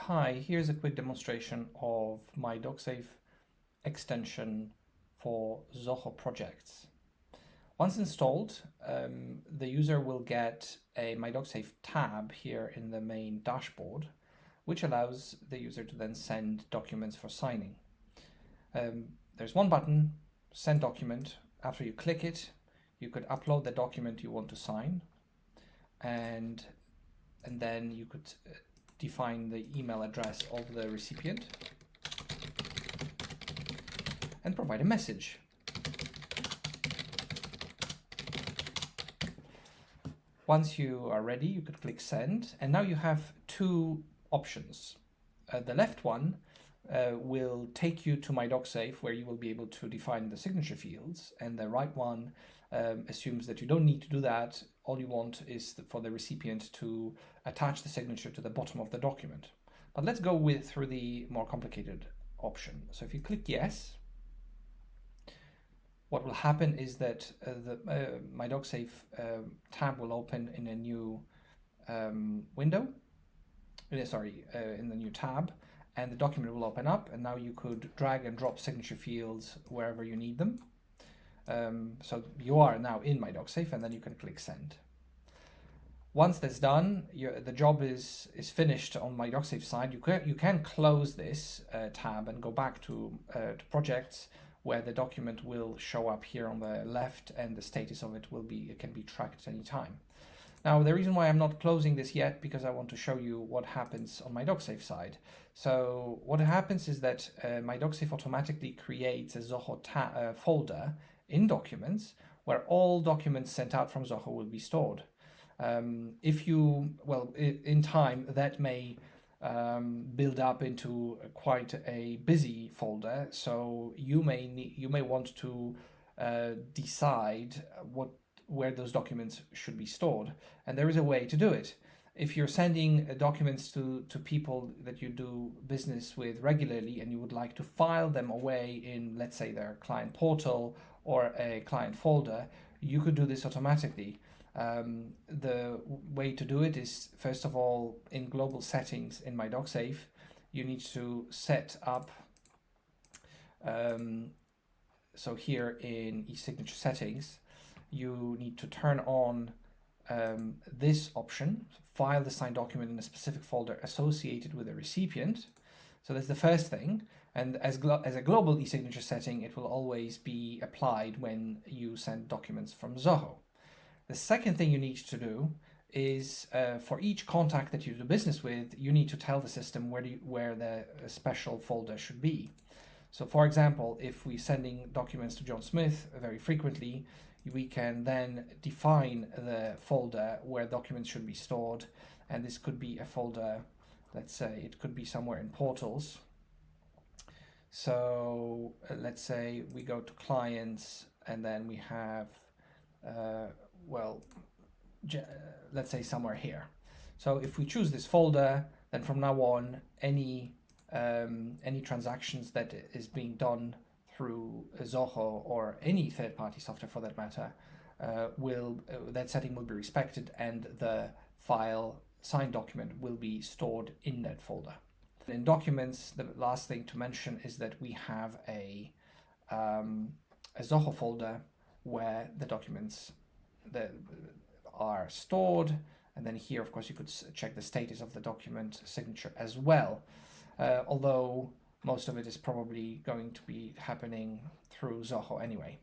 Hi, here's a quick demonstration of MyDocSafe extension for Zoho Projects. Once installed, the user will get a MyDocSafe tab here in the main dashboard, which allows the user to then send documents for signing. There's one button, Send Document. After you click it, you could upload the document you want to sign, and then you could define the email address of the recipient and provide a message. Once you are ready, you could click send, and now you have two options. The left one will take you to MyDocSafe, where you will be able to define the signature fields, and the right one assumes that you don't need to do that. All you want is for the recipient to attach the signature to the bottom of the document. But let's go through the more complicated option. So if you click yes, what will happen is that the MyDocSafe tab will open in a new window, in the new tab, and the document will open up, and now you could drag and drop signature fields wherever you need them. So you are now in MyDocSafe, and then you can click send. Once that's done, the job is finished on MyDocSafe side. You can close this tab and go back to projects, where the document will show up here on the left, and the status of it can be tracked at any time. Now, the reason why I'm not closing this yet, because I want to show you what happens on MyDocSafe side. So what happens is that MyDocSafe automatically creates a Zoho folder in Documents, where all documents sent out from Zoho will be stored. In time, that may build up into quite a busy folder, so you may want to decide where those documents should be stored, and there is a way to do it. If you're sending documents to people that you do business with regularly, and you would like to file them away in, let's say, their client portal or a client folder, you could do this automatically. The way to do it is, first of all, in global settings in MyDocSafe, you need to set up, so here in e-signature settings, you need to turn on this option, file the signed document in a specific folder associated with the recipient. So that's the first thing. And as a global e-signature setting, it will always be applied when you send documents from Zoho. The second thing you need to do is for each contact that you do business with, you need to tell the system where the special folder should be. So for example, if we're sending documents to John Smith very frequently, we can then define the folder where documents should be stored. And this could be a folder, let's say it could be somewhere in portals. So let's say we go to clients, and then we have, let's say somewhere here. So if we choose this folder, then from now on, any transactions that is being done through Zoho or any third-party software for that matter, that setting will be respected, and the file signed document will be stored in that folder. In Documents, the last thing to mention is that we have a Zoho folder where the documents that are stored, and then here, of course, you could check the status of the document signature as well, although most of it is probably going to be happening through Zoho anyway.